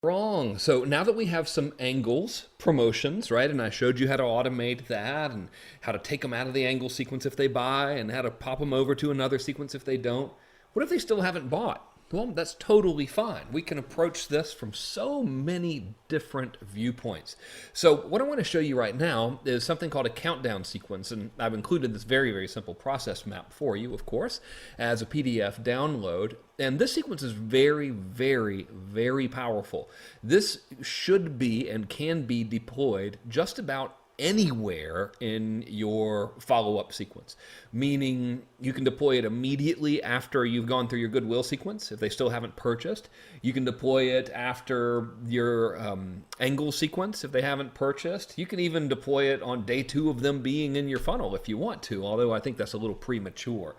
Wrong. So now that we have some angles, promotions, right, and I showed you how to automate that and how to take them out of the angle sequence if they buy and how to pop them over to another sequence if they don't, what if they still haven't bought? Well, that's totally fine. We can approach this from so many different viewpoints. So what I want to show you right now is something called a countdown sequence, and I've included this very, very simple process map for you, of course, as a PDF download. And this sequence is very, very, very powerful. This should be and can be deployed just about anywhere in your follow-up sequence, meaning you can deploy it immediately after you've gone through your goodwill sequence if they still haven't purchased. You can deploy it after your angle sequence if they haven't purchased. You can even deploy it on day 2 of them being in your funnel if you want to, although I think that's a little premature.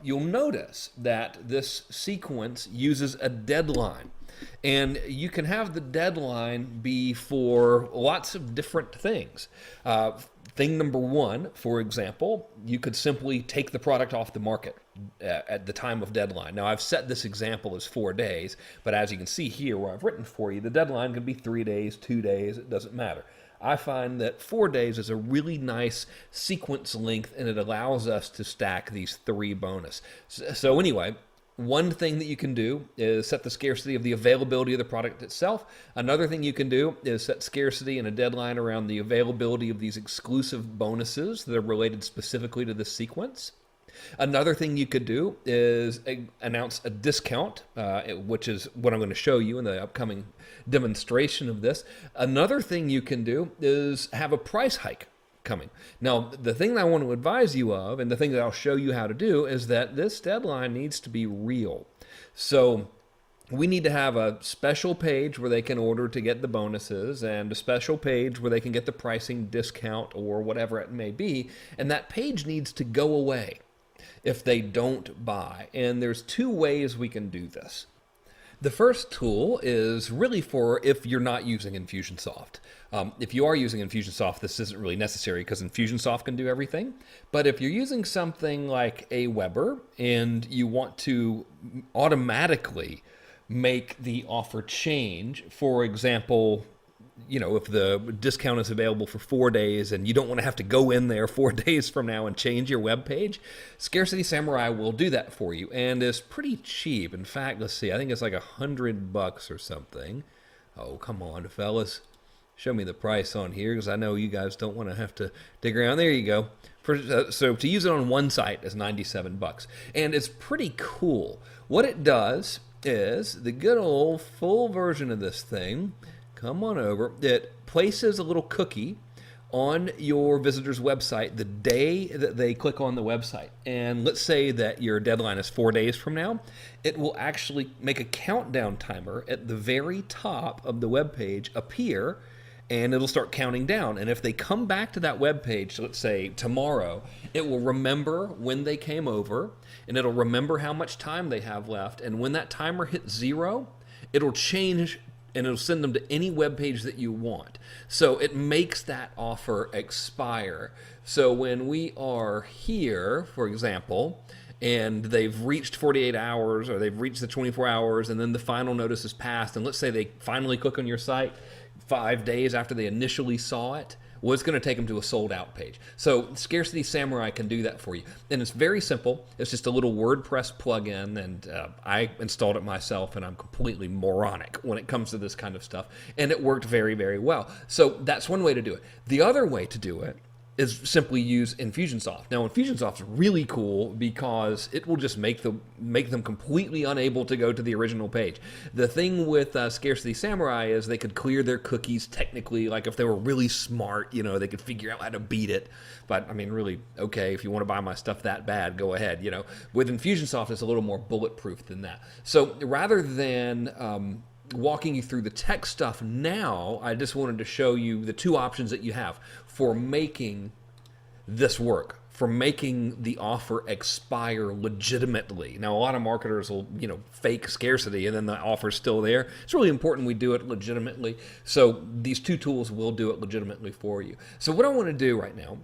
You'll notice that this sequence uses a deadline. And you can have the deadline be for lots of different things. Thing number 1, for example, you could simply take the product off the market at the time of deadline. Now, I've set this example as 4 days, but as you can see here where I've written for you, the deadline could be 3 days, 2 days, it doesn't matter. I find that 4 days is a really nice sequence length, and it allows us to stack these 3 bonus. So anyway, one thing that you can do is set the scarcity of the availability of the product itself. Another thing you can do is set scarcity and a deadline around the availability of these exclusive bonuses that are related specifically to this sequence. Another thing you could do is announce a discount, which is what I'm going to show you in the upcoming demonstration of this. Another thing you can do is have a price hike coming. Now, the thing that I want to advise you of, and the thing that I'll show you how to do, is that this deadline needs to be real. So we need to have a special page where they can order to get the bonuses and a special page where they can get the pricing discount or whatever it may be, and that page needs to go away if they don't buy. And there's 2 ways we can do this. The first tool is really for if you're not using Infusionsoft. If you are using Infusionsoft, this isn't really necessary because Infusionsoft can do everything. But if you're using something like Aweber and you want to automatically make the offer change, for example, if the discount is available for 4 days and you don't want to have to go in there 4 days from now and change your web page, Scarcity Samurai will do that for you, and it's pretty cheap. In fact, let's see, I think it's like $100 or something. Oh, come on, fellas. Show me the price on here because I know you guys don't want to have to dig around. There you go. So to use it on one site is $97, and it's pretty cool. What it does is the good old full version of this thing. Come on over. It places a little cookie on your visitor's website the day that they click on the website. And let's say that your deadline is 4 days from now. It will actually make a countdown timer at the very top of the web page appear, and it'll start counting down. And if they come back to that web page, let's say tomorrow, it will remember when they came over, and it'll remember how much time they have left. And when that timer hits 0, it'll change and it'll send them to any web page that you want. So it makes that offer expire. So when we are here, for example, and they've reached 48 hours or they've reached the 24 hours and then the final notice is passed, and let's say they finally click on your site 5 days after they initially saw it, well, it's going to take them to a sold out page. So Scarcity Samurai can do that for you. And it's very simple. It's just a little WordPress plugin, and I installed it myself, and I'm completely moronic when it comes to this kind of stuff. And it worked very, very well. So that's one way to do it. The other way to do it is simply use Infusionsoft. Now, Infusionsoft's really cool because it will just make them completely unable to go to the original page. The thing with Scarcity Samurai is they could clear their cookies technically, like if they were really smart, they could figure out how to beat it. But, I mean, really, okay, if you want to buy my stuff that bad, go ahead, With Infusionsoft, it's a little more bulletproof than that. So rather than walking you through the tech stuff now, I just wanted to show you the 2 options that you have for making this work, for making the offer expire legitimately. Now, a lot of marketers will, fake scarcity and then the offer's still there. It's really important we do it legitimately. So these 2 tools will do it legitimately for you. So what I want to do right now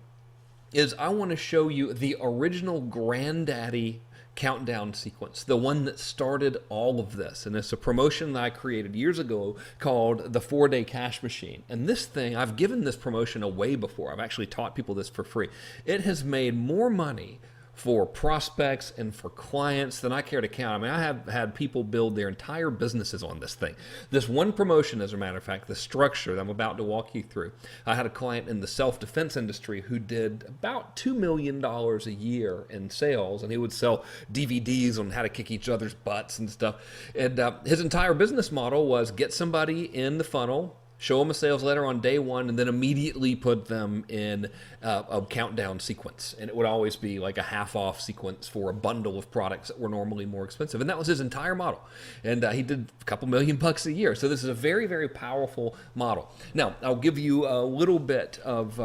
is I want to show you the original granddaddy countdown sequence, the one that started all of this. And it's a promotion that I created years ago called the 4-day cash machine. And this thing, I've given this promotion away before. I've actually taught people this for free. It has made more money for prospects and for clients than I care to count. I mean, I have had people build their entire businesses on this thing. This one promotion, as a matter of fact, the structure that I'm about to walk you through. I had a client in the self-defense industry who did about $2 million a year in sales, and he would sell DVDs on how to kick each other's butts and stuff. And his entire business model was get somebody in the funnel, show them a sales letter on day one, and then immediately put them in a countdown sequence. And it would always be like a half-off sequence for a bundle of products that were normally more expensive. And that was his entire model. And he did a couple $1,000,000 a year. So this is a very, very powerful model. Now, I'll give you a little bit of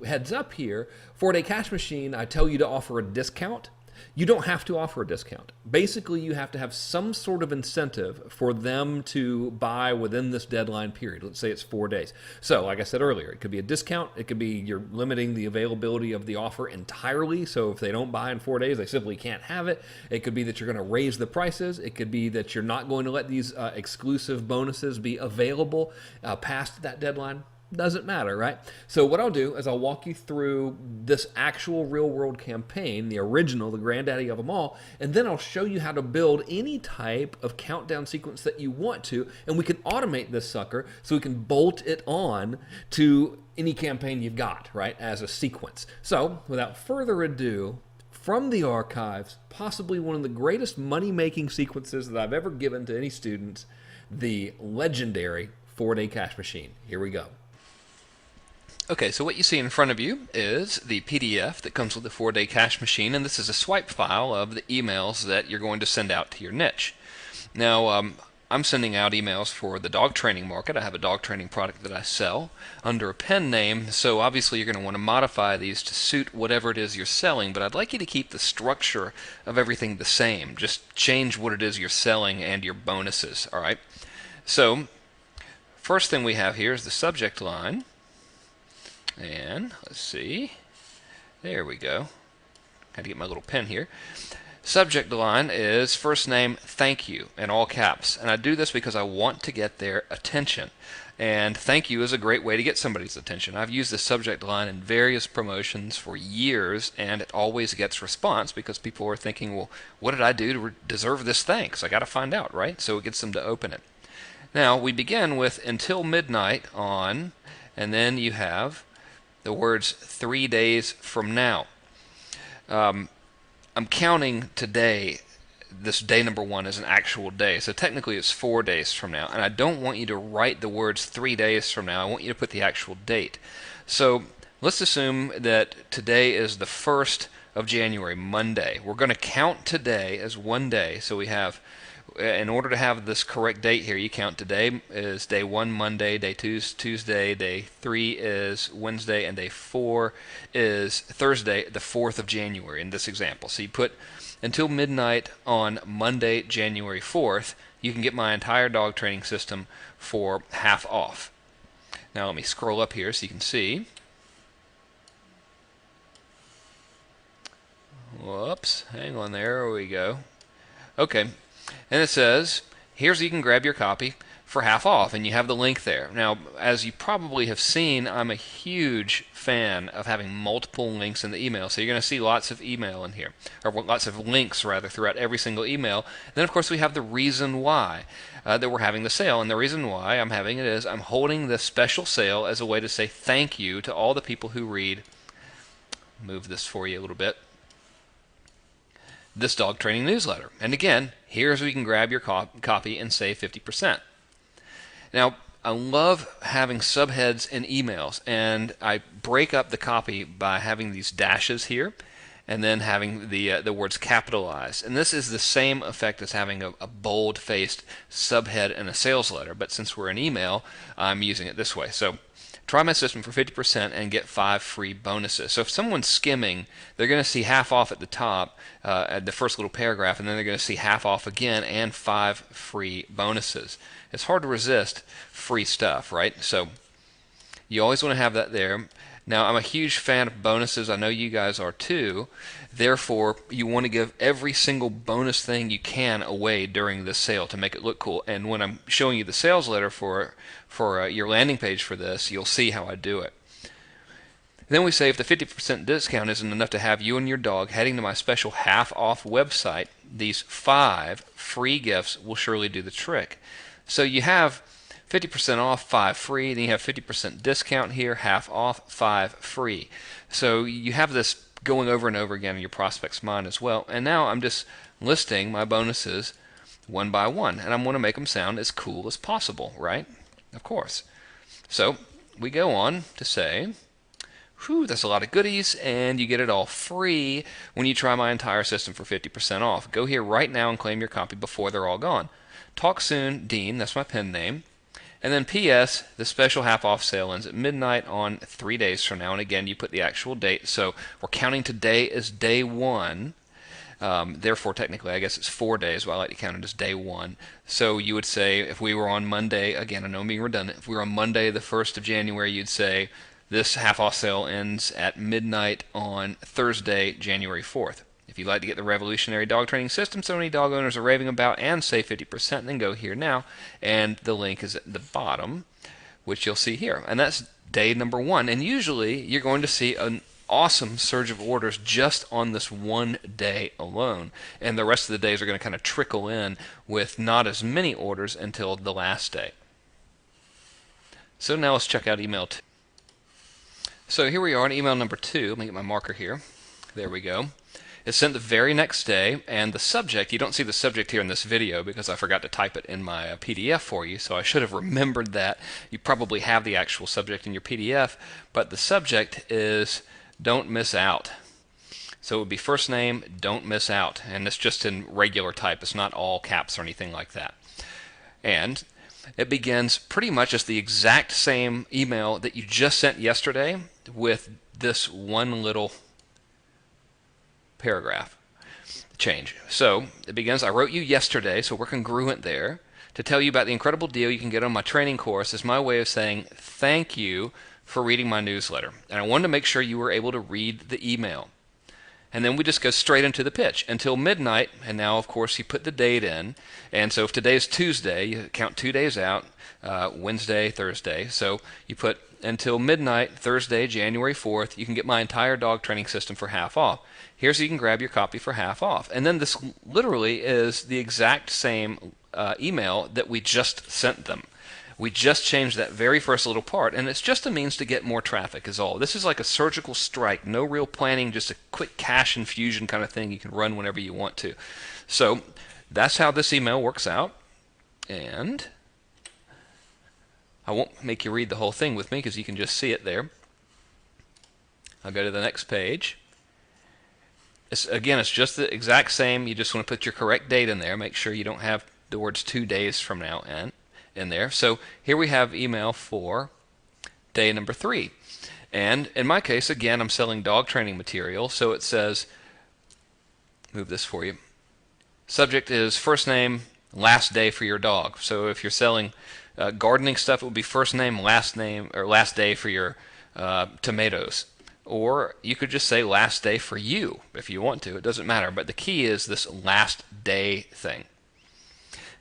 heads up here. 4-day cash machine, I tell you to offer a discount. You don't have to offer a discount. Basically, you have to have some sort of incentive for them to buy within this deadline period. Let's say it's 4 days. So, like I said earlier, it could be a discount. It could be you're limiting the availability of the offer entirely. So if they don't buy in 4 days, they simply can't have it. It could be that you're going to raise the prices. It could be that you're not going to let these exclusive bonuses be available past that deadline. Doesn't matter, right? So what I'll do is I'll walk you through this actual real-world campaign, the original, the granddaddy of them all, and then I'll show you how to build any type of countdown sequence that you want to, and we can automate this sucker so we can bolt it on to any campaign you've got, right, as a sequence. So without further ado, from the archives, possibly one of the greatest money-making sequences that I've ever given to any students, the legendary 4-day cash machine. Here we go. Okay, so what you see in front of you is the PDF that comes with the 4-day cash machine, and this is a swipe file of the emails that you're going to send out to your niche. Now, I'm sending out emails for the dog training market. I have a dog training product that I sell under a pen name, so obviously you're going to want to modify these to suit whatever it is you're selling, but I'd like you to keep the structure of everything the same. Just change what it is you're selling and your bonuses, all right? So, first thing we have here is the subject line. And let's see, there we go. Had to get my little pen here. Subject line is first name, thank you, in all caps. And I do this because I want to get their attention. And thank you is a great way to get somebody's attention. I've used the subject line in various promotions for years, and it always gets response because people are thinking, well, what did I do to deserve this thanks? I got to find out, right? So it gets them to open it. Now, we begin with until midnight on, and then you have the words 3 days from now. I'm counting today, this day number 1 as an actual day, so technically it's 4 days from now, and I don't want you to write the words 3 days from now. I want you to put the actual date. So let's assume that today is the 1st of January, Monday. We're going to count today as 1 day, so we have, in order to have this correct date here, you count today is day 1 Monday, day 2 is Tuesday, day 3 is Wednesday, and day 4 is Thursday, the 4th of January in this example. So you put until midnight on Monday, January 4th, you can get my entire dog training system for half off. Now let me scroll up here so you can see. Whoops, hang on, there we go. Okay. And it says, here's how you can grab your copy for half off, and you have the link there. Now, as you probably have seen, I'm a huge fan of having multiple links in the email, so you're going to see lots of email in here, or lots of links, rather, throughout every single email. And then, of course, we have the reason why that we're having the sale, and the reason why I'm having it is I'm holding this special sale as a way to say thank you to all the people who read. Move this for you a little bit. This dog training newsletter. And again, here's where you can grab your copy and save 50%. Now, I love having subheads in emails, and I break up the copy by having these dashes here and then having the words capitalized. And this is the same effect as having a bold-faced subhead in a sales letter, but since we're in email, I'm using it this way. So try my system for 50% and get 5 free bonuses. So if someone's skimming, they're going to see half off at the top, at the first little paragraph, and then they're going to see half off again and 5 free bonuses. It's hard to resist free stuff, right? So you always want to have that there. Now, I'm a huge fan of bonuses. I know you guys are too. Therefore, you want to give every single bonus thing you can away during this sale to make it look cool. And when I'm showing you the sales letter for your landing page for this, you'll see how I do it. Then we say if the 50% discount isn't enough to have you and your dog heading to my special half-off website, these 5 free gifts will surely do the trick. So you have 50% off, 5 free, then you have 50% discount here, half off, 5 free. So you have this going over and over again in your prospect's mind as well. And now I'm just listing my bonuses one by one, and I'm going to make them sound as cool as possible, right? Of course. So we go on to say, whew, that's a lot of goodies, and you get it all free when you try my entire system for 50% off. Go here right now and claim your copy before they're all gone. Talk soon, Dean, that's my pen name. And then P.S. the special half-off sale ends at midnight on 3 days from now. And again, you put the actual date. So we're counting today as day 1. Therefore, technically, I guess it's 4 days, but I like to count it as day 1. So you would say, if we were on Monday, again, I know I'm being redundant, if we were on Monday the 1st of January, you'd say this half-off sale ends at midnight on Thursday, January 4th. If you'd like to get the revolutionary dog training system so many dog owners are raving about and save 50%, then go here now. And the link is at the bottom, which you'll see here. And that's day number 1. And usually you're going to see an awesome surge of orders just on this one day alone. And the rest of the days are going to kind of trickle in with not as many orders until the last day. So now let's check out email 2. So here we are on email number 2. Let me get my marker here. There we go. It's sent the very next day, and the subject, you don't see the subject here in this video because I forgot to type it in my PDF for you, so I should have remembered that. You probably have the actual subject in your PDF, but the subject is don't miss out. So it would be first name, don't miss out, and it's just in regular type. It's not all caps or anything like that. And it begins pretty much as the exact same email that you just sent yesterday with this one little paragraph change. So it begins, I wrote you yesterday, so we're congruent there, to tell you about the incredible deal you can get on my training course as my way of saying thank you for reading my newsletter. And I wanted to make sure you were able to read the email. And then we just go straight into the pitch until midnight, and now of course you put the date in. And so if today is Tuesday, you count 2 days out, Wednesday, Thursday. So you put until midnight, Thursday, January 4th, you can get my entire dog training system for half off. Here's so you can grab your copy for half off. And then this literally is the exact same email that we just sent them. We just changed that very first little part, and it's just a means to get more traffic is all. This is like a surgical strike, no real planning, just a quick cash infusion kind of thing you can run whenever you want to. So that's how this email works out, and I won't make you read the whole thing with me because you can just see it there. I'll go to the next page. Again, it's just the exact same. You just want to put your correct date in there. Make sure you don't have the words 2 days from now in there. So here we have email for day number 3. And in my case, again, I'm selling dog training material. So it says, move this for you. Subject is first name, last day for your dog. So if you're selling gardening stuff, it would be first name, or last day for your tomatoes. Or you could just say last day for you if you want to. It doesn't matter. But the key is this last day thing.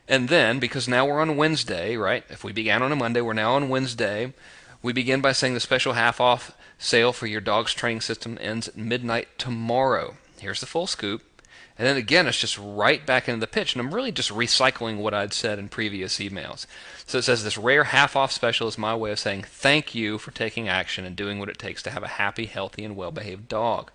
And then, because now we're on Wednesday, right? If we began on a Monday, we're now on Wednesday. We begin by saying the special half-off sale for your dog's training system ends at midnight tomorrow. Here's the full scoop. And then again, it's just right back into the pitch. And I'm really just recycling what I'd said in previous emails. So it says this rare half-off special is my way of saying thank you for taking action and doing what it takes to have a happy, healthy, and well-behaved dog.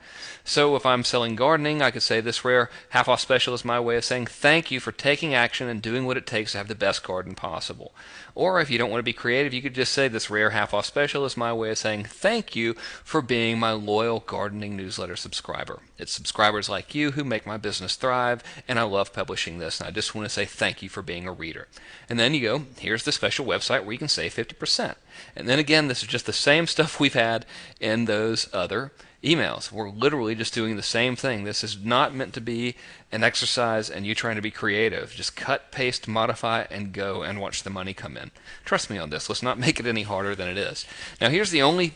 So if I'm selling gardening, I could say this rare half-off special is my way of saying thank you for taking action and doing what it takes to have the best garden possible. Or if you don't want to be creative, you could just say this rare half-off special is my way of saying thank you for being my loyal gardening newsletter subscriber. It's subscribers like you who make my business thrive, and I love publishing this, and I just want to say thank you for being a reader. And then you go, here's the special website where you can save 50%. And then again, this is just the same stuff we've had in those other emails. We're literally just doing the same thing. This is not meant to be an exercise and you trying to be creative. Just cut, paste, modify, and go and watch the money come in. Trust me on this. Let's not make it any harder than it is. Now here's the only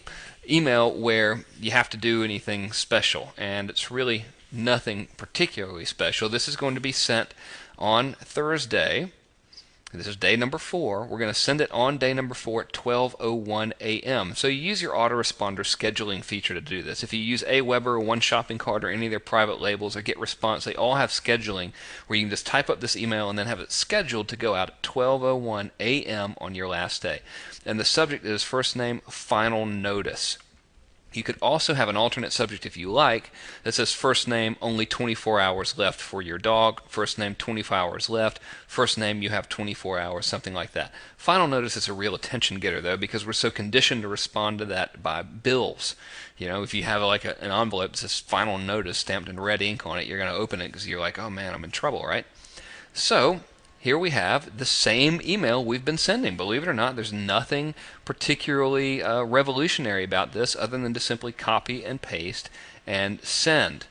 email where you have to do anything special, and it's really nothing particularly special. This is going to be sent on Thursday. This is day number 4. We're going to send it on day number 4 at 12:01 a.m. So you use your autoresponder scheduling feature to do this. If you use Aweber or One Shopping Cart or any of their private labels or GetResponse, they all have scheduling where you can just type up this email and then have it scheduled to go out at 12:01 a.m. on your last day. And the subject is first name, final notice. You could also have an alternate subject if you like that says first name, only 24 hours left for your dog, first name, 24 hours left, first name, you have 24 hours, something like that. Final notice is a real attention getter though, because we're so conditioned to respond to that by bills. You know, if you have like an envelope that says final notice stamped in red ink on it, you're going to open it because you're like, oh man, I'm in trouble, right? So here we have the same email we've been sending. Believe it or not, there's nothing particularly revolutionary about this other than to simply copy and paste and send.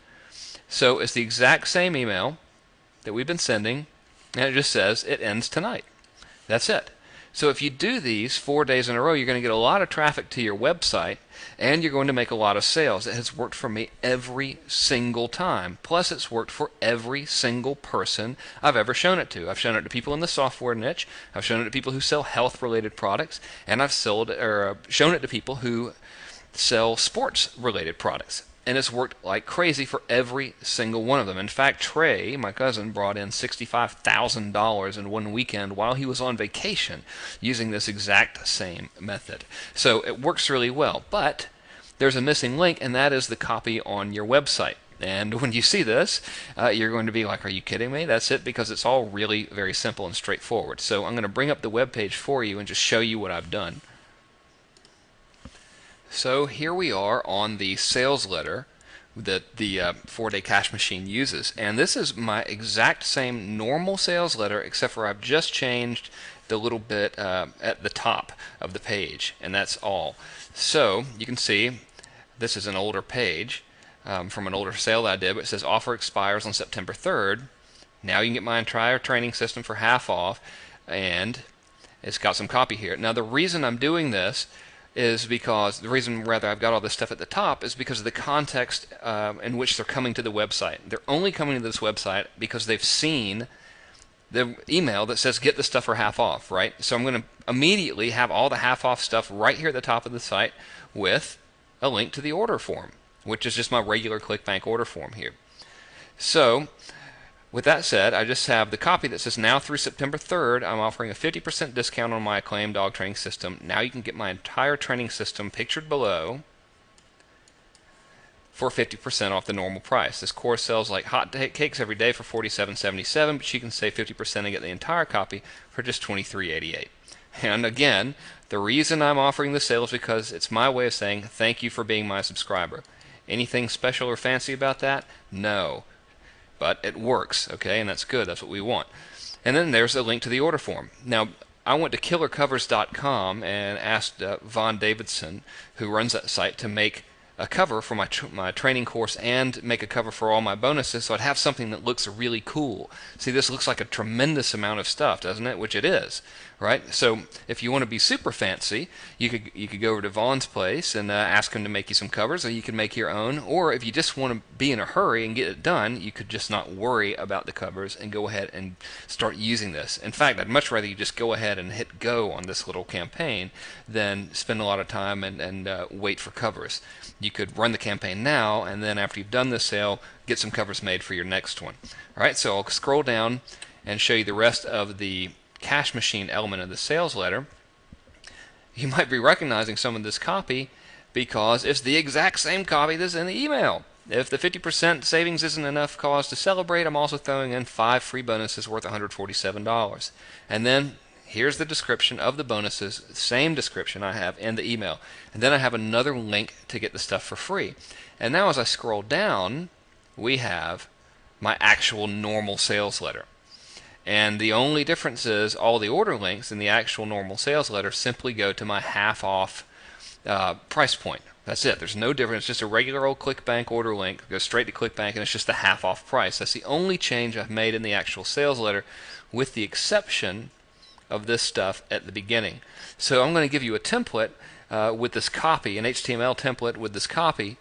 So it's the exact same email that we've been sending, and it just says it ends tonight. That's it. So if you do these 4 days in a row, you're going to get a lot of traffic to your website, and you're going to make a lot of sales. It has worked for me every single time. Plus, it's worked for every single person I've ever shown it to. I've shown it to people in the software niche. I've shown it to people who sell health-related products, and I've shown it to people who sell sports-related products. And it's worked like crazy for every single one of them. In fact, Trey, my cousin, brought in $65,000 in one weekend while he was on vacation using this exact same method. So it works really well, but there's a missing link, and that is the copy on your website. And when you see this, you're going to be like, are you kidding me? That's it, because it's all really very simple and straightforward. So I'm going to bring up the web page for you and just show you what I've done. So here we are on the sales letter that the 4-day cash machine uses, and this is my exact same normal sales letter, except for I've just changed the little bit at the top of the page, and that's all. So you can see this is an older page from an older sale that I did, but it says offer expires on September 3rd. Now you can get my entire training system for half off, and it's got some copy here. Now the reason I'm doing this is because the reason, rather, I've got all this stuff at the top is because of the context in which they're coming to the website. They're only coming to this website because they've seen the email that says get the stuff for half off, right? So I'm going to immediately have all the half off stuff right here at the top of the site with a link to the order form, which is just my regular ClickBank order form here. So with that said, I just have the copy that says now through September 3rd, I'm offering a 50% discount on my acclaimed dog training system. Now you can get my entire training system pictured below for 50% off the normal price. This course sells like hot cakes every day for $47.77, but you can save 50% and get the entire copy for just $23.88. And again, the reason I'm offering this sale is because it's my way of saying thank you for being my subscriber. Anything special or fancy about that? No. But it works, okay, and that's good. That's what we want. And then there's a link to the order form. Now, I went to killercovers.com and asked Vaughn Davidson, who runs that site, to make a cover for my training course and make a cover for all my bonuses, so I'd have something that looks really cool. See, this looks like a tremendous amount of stuff, doesn't it? Which it is, right? So if you want to be super fancy, you could go over to Vaughn's place and ask him to make you some covers, or you can make your own. Or if you just want to be in a hurry and get it done, you could just not worry about the covers and go ahead and start using this. In fact, I'd much rather you just go ahead and hit go on this little campaign than spend a lot of time and wait for covers. You could run the campaign now, and then after you've done the sale, get some covers made for your next one. Alright, so I'll scroll down and show you the rest of the cash machine element of the sales letter. You might be recognizing some of this copy because it's the exact same copy that's in the email. If the 50% savings isn't enough cause to celebrate, I'm also throwing in 5 free bonuses worth $147. And then here's the description of the bonuses, same description I have in the email. And then I have another link to get the stuff for free. And now as I scroll down, we have my actual normal sales letter. And the only difference is all the order links in the actual normal sales letter simply go to my half off price point, That's it. There's no difference. It's just a regular old ClickBank order link. It goes straight to ClickBank, and it's just the half off price. That's the only change I've made in the actual sales letter, with the exception of this stuff at the beginning. So I'm going to give you a template with this copy, an HTML template with this copy,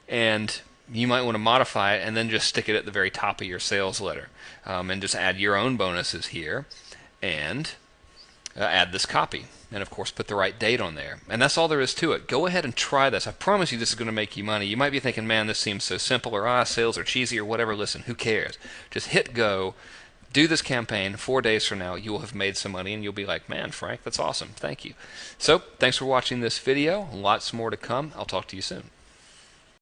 and you might want to modify it and then just stick it at the very top of your sales letter, and just add your own bonuses here, and add this copy, and of course put the right date on there. And that's all there is to it. Go ahead and try this. I promise you this is going to make you money. You might be thinking, man, this seems so simple, or sales are cheesy, or whatever. Listen, who cares? Just hit go. Do this campaign. 4 days from now, you will have made some money, and you'll be like, man, Frank, that's awesome. Thank you. So, thanks for watching this video. Lots more to come. I'll talk to you soon.